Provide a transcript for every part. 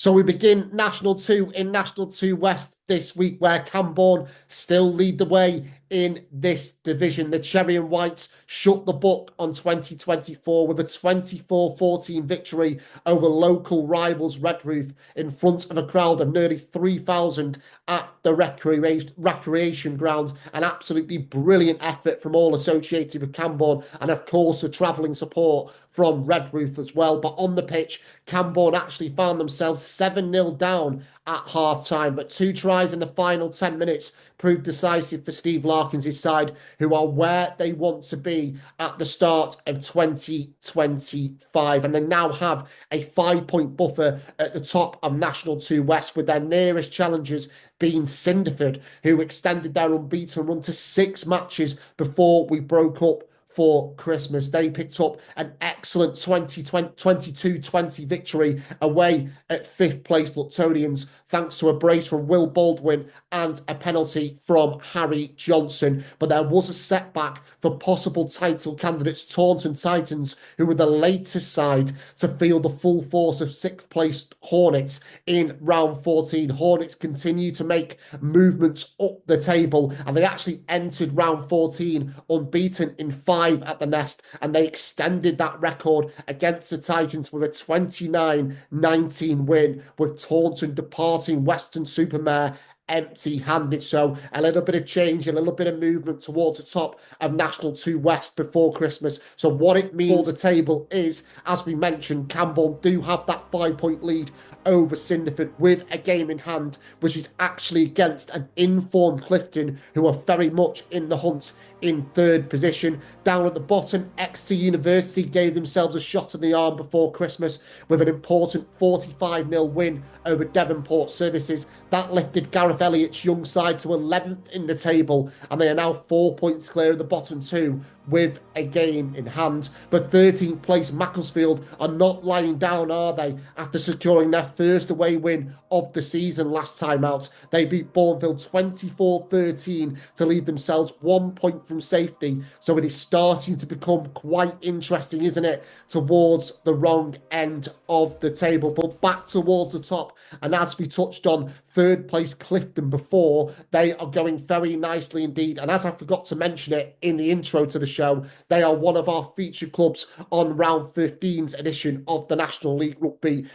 So we begin National 2 in National 2 West this week, where Camborne still lead the way in this division. The Cherry and Whites shut the book on 2024 with a 24-14 victory over local rivals Redruth in front of a crowd of nearly 3,000 at the recreation grounds. An absolutely brilliant effort from all associated with Camborne, and of course the travelling support from Redruth as well. But on the pitch, Camborne actually found themselves 7-0 down at half-time, but 2 tries in the final 10 minutes proved decisive for Steve Larkins' side, who are where they want to be at the start of 2025. And they now have a 5-point buffer at the top of National 2 West, with their nearest challengers being Cinderford, who extended their unbeaten run to 6 matches before we broke up for Christmas. They picked up an excellent 22-20 victory away at 5th place Luctonians, thanks to a brace from Will Baldwin and a penalty from Harry Johnson. But there was a setback for possible title candidates Taunton Titans, who were the latest side to feel the full force of 6th place Hornets in round 14. Hornets continue to make movements up the table, and they actually entered round 14 unbeaten in 5 at the Nest, and they extended that record against the Titans with a 29-19 win, with Taunton departing Weston-super-Mare empty-handed. So a little bit of change, a little bit of movement towards the top of National 2 West before Christmas. So what it means for the table is, as we mentioned, Camborne do have that 5-point lead over Cinderford with a game in hand, which is actually against an informed Clifton, who are very much in the hunt in 3rd position. Down at the bottom, Exeter University gave themselves a shot in the arm before Christmas with an important 45-0 win over Devonport Services. That lifted Gareth Elliott's young side to 11th in the table, and they are now 4 points clear of the bottom 2 with a game in hand. But 13th place Macclesfield are not lying down, are they? After securing their first away win of the season last time out, they beat Bourneville 24-13 to leave themselves 1 point from safety. So it is starting to become quite interesting, isn't it, towards the wrong end of the table. But back towards the top, and as we touched on, 3rd place Clifton before, they are going very nicely indeed. And as I forgot to mention it in the intro to the show, they are one of our featured clubs on round 15's edition of the National League Rugby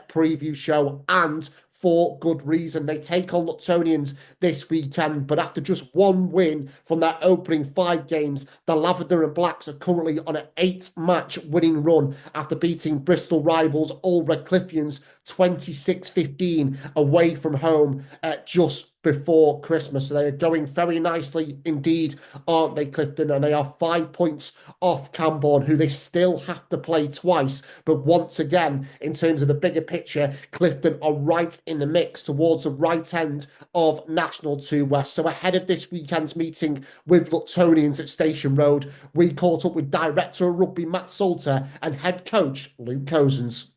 preview show, and for good reason. They take on Luctonians this weekend, but after just 1 win from their opening 5 games, the Lavender and Blacks are currently on an 8-match winning run after beating Bristol rivals Old Redcliffians 26-15 away from home just before Christmas. So they are going very nicely indeed, aren't they, Clifton? And they are 5 points off Camborne, who they still have to play twice. But once again, in terms of the bigger picture, Clifton are right in the mix towards the right end of National 2 West. So ahead of this weekend's meeting with Luctonians at Station Road, we caught up with Director of Rugby Matt Salter and Head Coach Luke Cozens.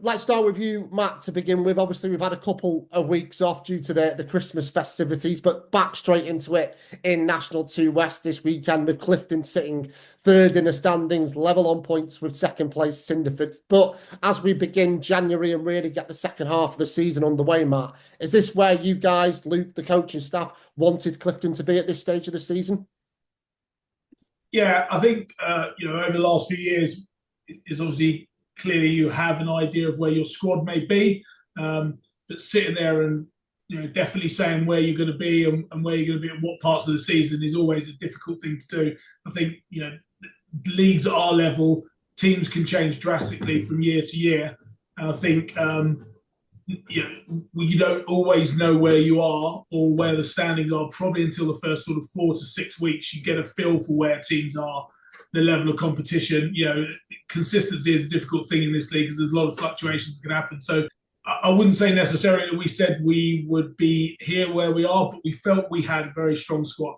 Let's start with you, Matt, to begin with. Obviously, we've had a couple of weeks off due to the Christmas festivities, but back straight into it in National 2 West this weekend, with Clifton sitting 3rd in the standings, level on points with 2nd place Cinderford. But as we begin January and really get the second half of the season underway, Matt, is this where you guys, Luke, the coaching staff, wanted Clifton to be at this stage of the season? Yeah, I think, over the last few years, it's obviously clearly you have an idea of where your squad may be, but sitting there and definitely saying where you're going to be and where you're going to be at what parts of the season is always a difficult thing to do. I think leagues at our level, teams can change drastically from year to year, and I think you don't always know where you are or where the standings are probably until the first sort of 4 to 6 weeks. You get a feel for where teams are, the level of competition. Consistency is a difficult thing in this league because there's a lot of fluctuations that can happen. So I wouldn't say necessarily that we said we would be here where we are, but we felt we had a very strong squad.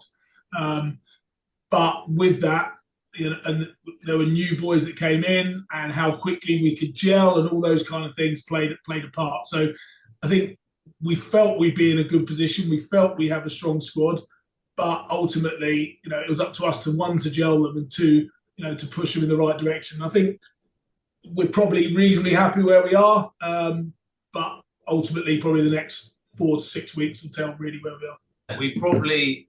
But with that, and there were new boys that came in, and how quickly we could gel and all those kind of things played a part. So I think we felt we'd be in a good position. We felt we have a strong squad. But ultimately, it was up to us to, 1, to gel them, and 2, to push them in the right direction. I think we're probably reasonably happy where we are, but ultimately probably the next 4 to 6 weeks will tell really where we are. We probably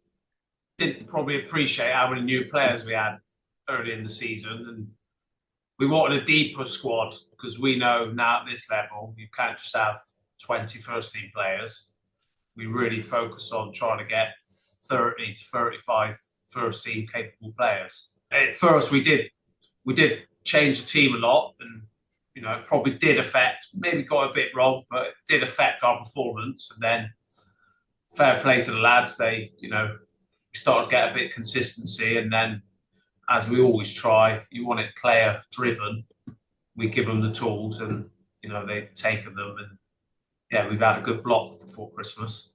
didn't appreciate how many new players we had early in the season, and we wanted a deeper squad because we know now at this level you can't just have 20 first team players. We really focused on trying to get 30 to 35 first team capable players. At first we did change the team a lot, and it probably did affect, maybe got a bit wrong, but it did affect our performance. And then fair play to the lads, they we started to get a bit of consistency, and then as we always try, you want it player driven. We give them the tools, and they've taken them, and yeah, we've had a good block before Christmas.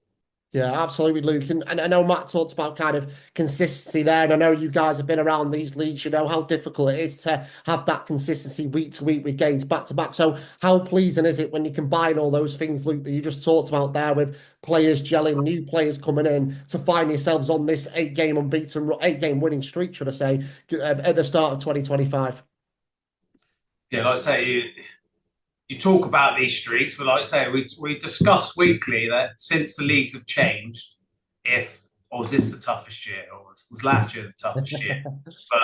Yeah, absolutely, Luke. And I know Matt talked about kind of consistency there, and I know you guys have been around these leagues, you know how difficult it is to have that consistency week to week with games back to back. So how pleasing is it when you combine all those things, Luke, that you just talked about there, with players gelling, new players coming in, to find yourselves on this 8-game winning streak, should I say, at the start of 2025? Yeah, like I say, you talk about these streaks, but like I say, we discuss weekly that since the leagues have changed, was this the toughest year, or was last year the toughest year? But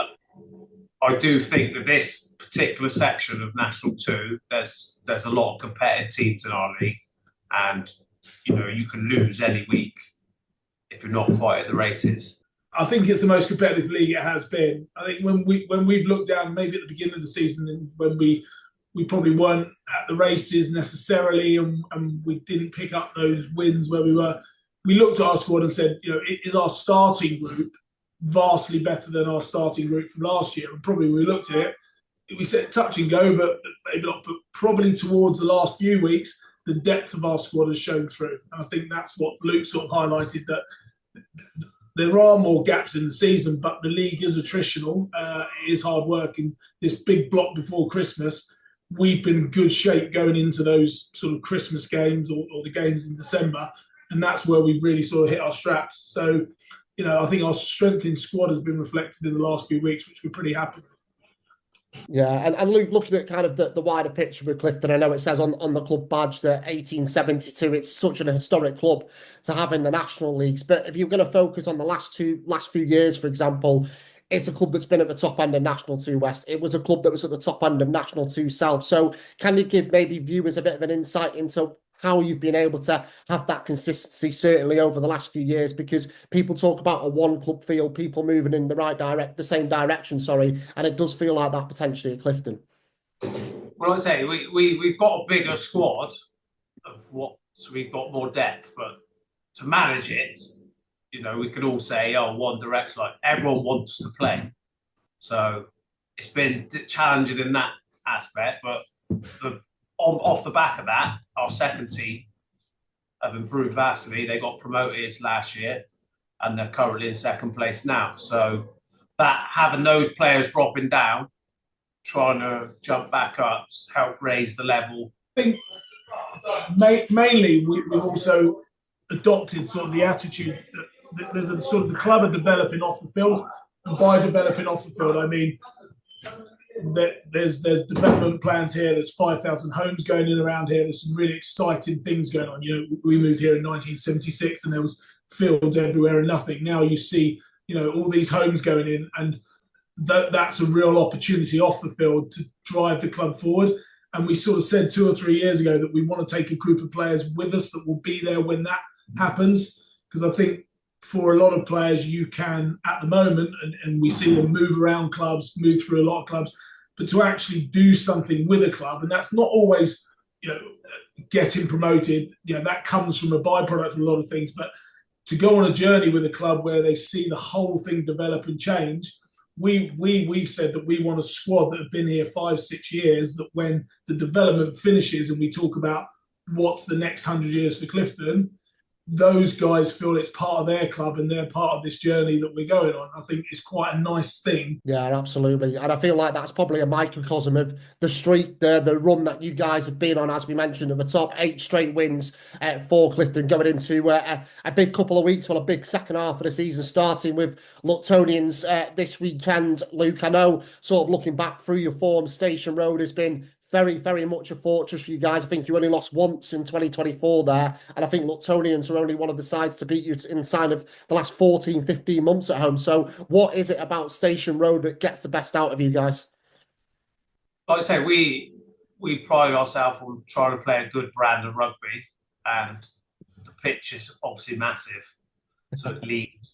I do think that this particular section of National 2, there's a lot of competitive teams in our league, and you can lose any week if you're not quite at the races. I think it's the most competitive league it has been. I think when we've looked down, maybe at the beginning of the season, and when we probably weren't at the races necessarily, and we didn't pick up those wins where we were. We looked at our squad and said, is our starting group vastly better than our starting group from last year? And probably we looked at it, we said touch and go, but maybe not. But probably towards the last few weeks, the depth of our squad has shown through. And I think that's what Luke sort of highlighted, that there are more gaps in the season, but the league is attritional. It is hard work. And this big block before Christmas, we've been in good shape going into those sort of Christmas games or the games in December. And that's where we've really sort of hit our straps. So, I think our strength in squad has been reflected in the last few weeks, which we're pretty happy with. Yeah, and Luke, looking at kind of the wider picture with Clifton, I know it says on the club badge that 1872, it's such an historic club to have in the national leagues. But if you're going to focus on the last few years, for example, it's a club that's been at the top end of National 2 West. It was a club that was at the top end of National 2 South. So can you give maybe viewers a bit of an insight into how you've been able to have that consistency, certainly over the last few years? Because people talk about a one club feel, people moving in the same direction, and it does feel like that potentially at Clifton. Well, I say we've got a bigger squad so we've got more depth, but to manage it, we could all say, one direction, like everyone wants to play. So it's been challenging in that aspect, but off the back of that, our second team have improved vastly. They got promoted last year, and they're currently in second place now. So that having those players dropping down, trying to jump back up, help raise the level. I think mainly we've also adopted sort of the attitude that there's a sort of the club are developing off the field, and by developing off the field, I mean that there's development plans here. There's 5,000 homes going in around here. There's some really exciting things going on. We moved here in 1976, and there was fields everywhere and nothing. Now you see, all these homes going in, and that's a real opportunity off the field to drive the club forward. And we sort of said 2 or 3 years ago that we want to take a group of players with us that will be there when that happens, because I think for a lot of players you can at the moment, and we see them move around clubs, move through a lot of clubs, but to actually do something with a club, and that's not always getting promoted, that comes from a byproduct of a lot of things, but to go on a journey with a club where they see the whole thing develop and change, we've said that we want a squad that have been here 5-6 years, that when the development finishes and we talk about what's the next 100 years for Clifton, those guys feel it's part of their club and they're part of this journey that we're going on. I think it's quite a nice thing. Yeah, absolutely. And I feel like that's probably a microcosm of the streak, the run that you guys have been on, as we mentioned, at the top 8 straight wins for Clifton, going into a big couple of weeks, well, a big second half of the season, starting with Luctonians this weekend. Luke, I know, sort of looking back through your form, Station Road has been very, very much a fortress for you guys. I think you only lost once in 2024 there. And I think Luctonians are only one of the sides to beat you inside of the last 14, 15 months at home. So what is it about Station Road that gets the best out of you guys? Like I say, we pride ourselves on trying to play a good brand of rugby, and the pitch is obviously massive. So it leans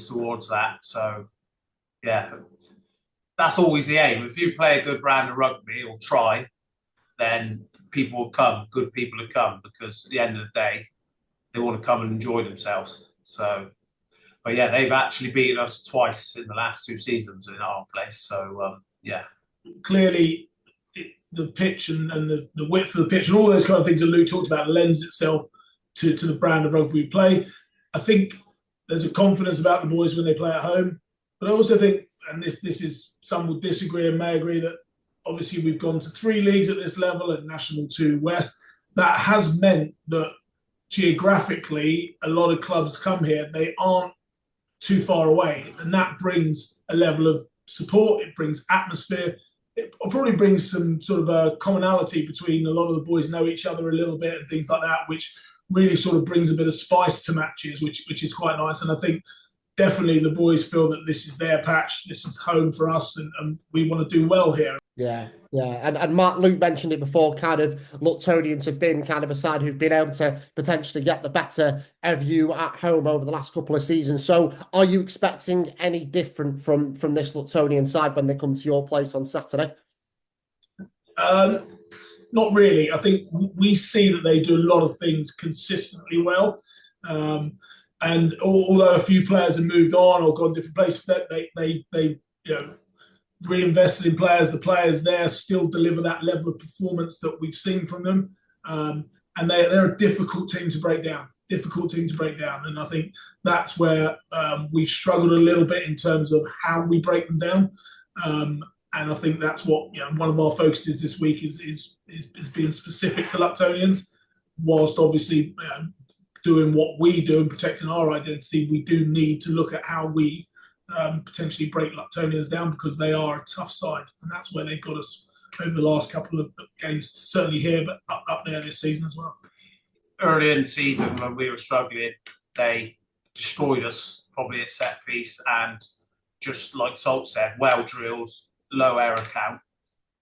towards that. So yeah, that's always the aim. If you play a good brand of rugby or try, then people will come. Good people will come, because at the end of the day, they want to come and enjoy themselves. So, but yeah, they've actually beaten us twice in the last 2 seasons in our place. So yeah, clearly the pitch and the width of the pitch and all those kind of things that Luke talked about lends itself to the brand of rugby we play. I think there's a confidence about the boys when they play at home, but I also think, and this is, some will disagree and may agree, that obviously we've gone to 3 leagues at this level and National 2 West. That has meant that geographically a lot of clubs come here, they aren't too far away, and that brings a level of support, it brings atmosphere, it probably brings some sort of a commonality between a lot of the boys know each other a little bit and things like that, which really sort of brings a bit of spice to matches, which is quite nice. And I think definitely the boys feel that this is their patch, this is home for us, and we want to do well here. Yeah. And Luke mentioned it before, kind of Luctonians have been kind of a side who've been able to potentially get the better of you at home over the last couple of seasons. So are you expecting any different from this Luctonian side when they come to your place on Saturday? Not really. I think we see that they do a lot of things consistently well. And although a few players have moved on or gone different places, they reinvested in players. The players there still deliver that level of performance that we've seen from them. And they're a difficult team to break down. And I think that's where we've struggled a little bit in terms of how we break them down. And I think that's what one of our focuses this week is being specific to Luctonians, whilst obviously doing what we do and protecting our identity. We do need to look at how we potentially break Luctonians down, because they are a tough side, and that's where they've got us over the last couple of games, certainly here, but up there this season as well. Early in the season when we were struggling, they destroyed us probably at set piece, and just like Salt said, well drilled, low error count.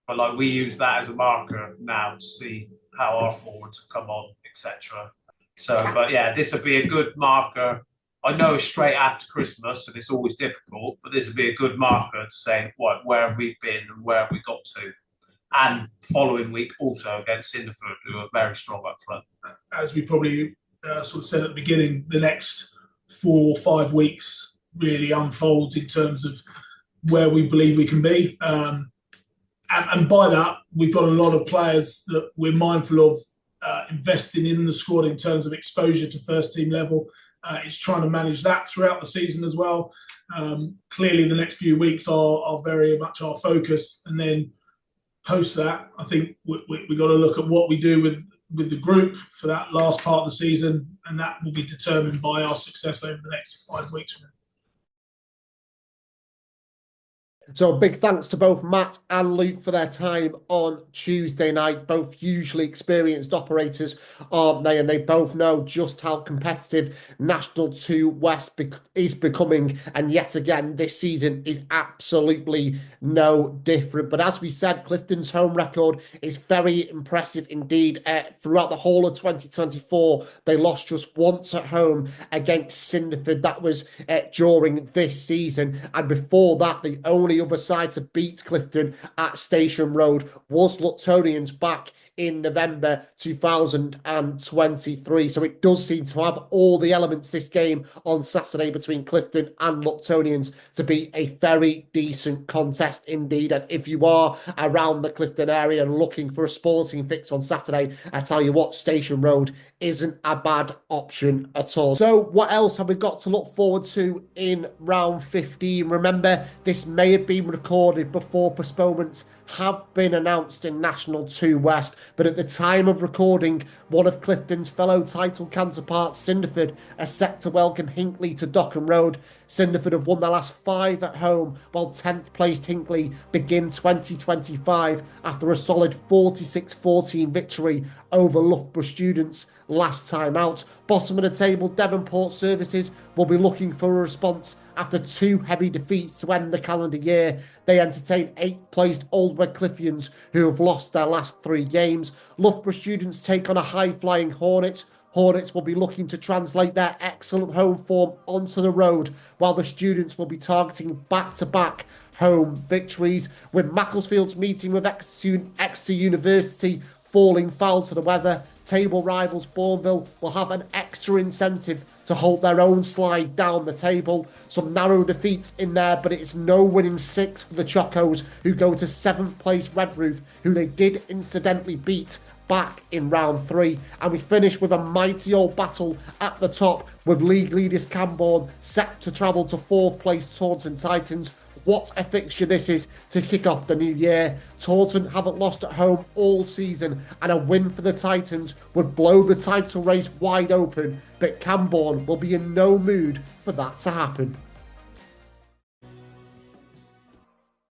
But like, we use that as a marker now to see how our forwards have come on, etc. So, but yeah, this would be a good marker. I know it's straight after Christmas and it's always difficult, but this would be a good marker to say, where have we been and where have we got to? And following week also against Cinderford, who are very strong up front. As we probably sort of said at the beginning, the next 4 or 5 weeks really unfolds in terms of where we believe we can be. And by that, we've got a lot of players that we're mindful of investing in the squad in terms of exposure to first team level. It's trying to manage that throughout the season as well. Clearly, the next few weeks are very much our focus. And then post that, I think we got to look at what we do with the group for that last part of the season. And that will be determined by our success over the next 5 weeks. So big thanks to both Matt and Luke for their time on Tuesday night. Both hugely experienced operators, aren't they? And they both know just how competitive National 2 West is becoming. And yet again, this season is absolutely no different. But as we said, Clifton's home record is very impressive indeed. Throughout the whole of 2024, they lost just once at home against Cinderford. That was during this season. And before that, they only only other side to beat Clifton at Station Road was Luctonians back in November 2023. So it does seem to have all the elements, this game on Saturday between Clifton and Luctonians, to be a very decent contest indeed. And if you are around the Clifton area looking for a sporting fix on Saturday, I tell you what, Station Road isn't a bad option at all. So what else have we got to look forward to in round 15? Remember, this may have been recorded before postponements have been announced in National 2 West, but at the time of recording, one of Clifton's fellow title counterparts, Cinderford, are set to welcome Hinckley to Dockham Road. Cinderford have won their last 5 at home, while 10th placed Hinckley begin 2025 after a solid 46-14 victory over Loughborough Students last time out. Bottom of the table, Devonport Services will be looking for a response after 2 heavy defeats to end the calendar year. They entertain 8th placed Old Redcliffians, who have lost their last 3 games. Loughborough Students take on a high-flying Hornets. Hornets will be looking to translate their excellent home form onto the road, while the Students will be targeting back-to-back home victories, with Macclesfield's meeting with Exeter University falling foul to the weather. Table rivals Bourneville will have an extra incentive to hold their own slide down the table. Some narrow defeats in there, but it's no winning 6 for the Chocos, who go to 7th place Redruth, who they did incidentally beat back in round 3. And we finish with a mighty old battle at the top, with league leaders Camborne set to travel to 4th place Taunton Titans. What a fixture this is to kick off the new year. Taunton haven't lost at home all season, and a win for the Titans would blow the title race wide open, but Camborne will be in no mood for that to happen.